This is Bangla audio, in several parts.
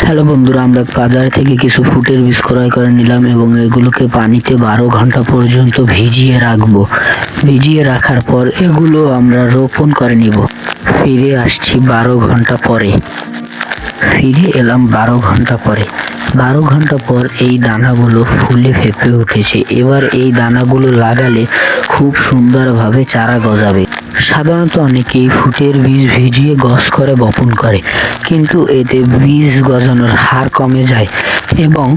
হ্যালো বন্ধুরা, আমরা বাজার থেকে কিছু ফুটের বীজ ক্রয় করে নিলাম এবং এগুলোকে পানিতে 12 ঘন্টা পর্যন্ত ভিজিয়ে রাখবো। ভিজিয়ে রাখার পর এগুলো আমরা রোপণ করে নিব। ফিরে আসছি 12 ঘন্টা পরে। ফিরে এলাম 12 ঘন্টা পরে। 12 ঘন্টা পর এই দানাগুলো ফুলে ফেঁপে উঠেছে। এবার এই দানাগুলো লাগালে খুব সুন্দরভাবে চারা গজাবে। সাধারণত অনেকেই ফুটের বীজ ভিজিয়ে গছ করে বপন করে, কিন্তু এতে বীজ গজানোর হার কমে যায় এবং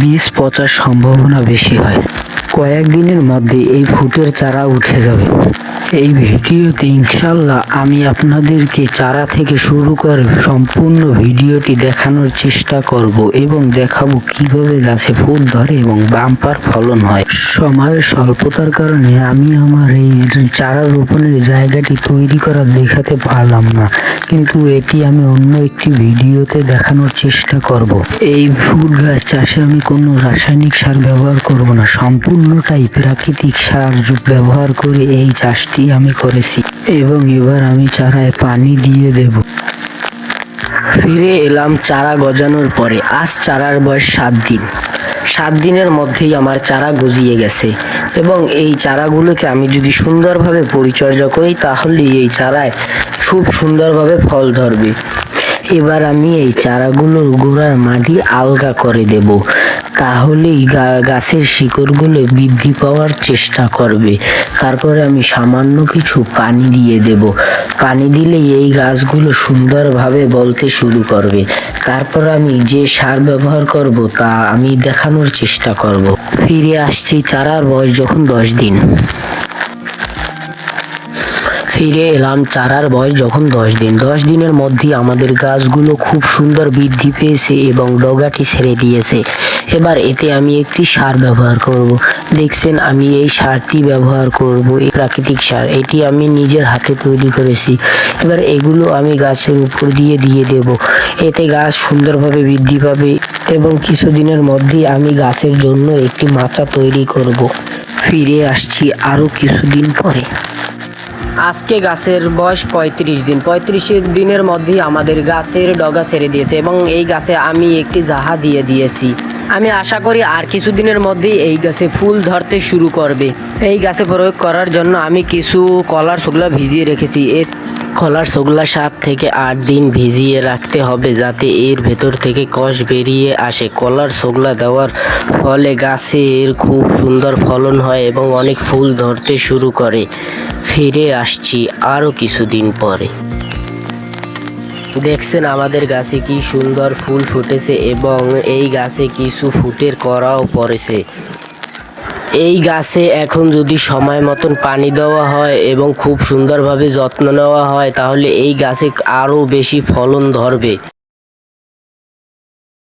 বীজ পচার সম্ভাবনা বেশি হয়। কয়েকদিনের মধ্যে এই ফুটের চারা উঠে যাবে। এই ভিডিওতে ইনশাল্লাহ আমি আপনাদেরকে চারা থেকে শুরু করে সম্পূর্ণ ভিডিওটি দেখানোর চেষ্টা করব এবং দেখাবো কিভাবে গাছে ফুল ধরে এবং বাম্পার ফলন হয়। সময়ের স্বল্পতার কারণে আমি আমার এই চারা রোপণের জায়গাটি তৈরি করা দেখাতে পারলাম না, কিন্তু এটি আমি অন্য একটি ভিডিওতে দেখানোর চেষ্টা করব। এই ফুল গাছ চাষে আমি কোনো রাসায়নিক সার ব্যবহার করব না, সম্পূর্ণটাই প্রাকৃতিক সার ব্যবহার করে এই চাষটি আমি করেছি এবং এবার আমি চারায় পানি দিয়ে দেব। ফিরে এলাম চারা গজানোর পরে। আজ চারার বয়স 7 দিন। 7 দিনের মধ্যেই আমার চারা গজিয়ে গেছে এবং এই চারাগুলোকে আমি যদি সুন্দরভাবে পরিচর্যা করি তাহলে এই চারায় খুব সুন্দরভাবে ফল ধরবে। এবার আমি এই চারাগুলোর গোড়ার মাটি আলগা করে দেব, তাহলেই গাছের শিকড়গুলো বৃদ্ধি পাওয়ার চেষ্টা করবে। তারপরে আমি সামান্য কিছু পানি দিয়ে দেব। পানি দিলেই এই গাছগুলো সুন্দরভাবে বলতে শুরু করবে। তারপর আমি যে সার ব্যবহার করব তা আমি দেখানোর চেষ্টা করব। ফিরে আসছি চারার বয়স যখন 10 দিন। ফিরে এলাম চারার বয়স যখন 10 দিন। 10 দিনের মধ্যেই আমাদের গাছগুলো খুব সুন্দর বৃদ্ধি পেয়েছে এবং ডগাটি ছেড়ে দিয়েছে। এবার এতে আমি একটি সার ব্যবহার করব। দেখছেন আমি এই সারটি ব্যবহার করব, এই প্রাকৃতিক সার। এটি আমি নিজের হাতে তৈরি করেছি। এবার এগুলো আমি গাছের উপর দিয়ে দেব। এতে গাছ সুন্দরভাবে বৃদ্ধি পাবে এবং কিছুদিনের মধ্যেই আমি গাছের জন্য একটি মাচা তৈরি করব। ফিরে আসছি আরও কিছুদিন পরে। আজকে গাছের বয়স 35 দিন। 35 দিনের মধ্যেই আমাদের গাছের ডগা ছেড়ে দিয়েছে এবং এই গাছে আমি একটি জাহা দিয়ে দিয়েছি। আমি আশা করি আর কিছুদিনের মধ্যেই এই গাছে ফুল ধরতে শুরু করবে। এই গাছে প্রয়োগ করার জন্য আমি কিছু কলার শুকলা ভিজিয়ে রেখেছি। কলার শুকলা 7 থেকে 8 দিন ভিজিয়ে রাখতে হবে যাতে এর ভেতর থেকে কষ বেরিয়ে আসে। কলার শুকলা দেওয়ার ফলে গাছের খুব সুন্দর ফলন হয় এবং অনেক ফুল ধরতে শুরু করে। ফিরে আসছি আরও কিছুদিন পরে। দেখছেন আমাদের গাছে কি সুন্দর ফুল ফুটেছে এবং এই গাছে কিছু ফুটের কড়াও পড়েছে। এই গাছে এখন যদি সময় মতন পানি দেওয়া হয় এবং খুব সুন্দরভাবে যত্ন নেওয়া হয় তাহলে এই গাছে আরও বেশি ফলন ধরবে।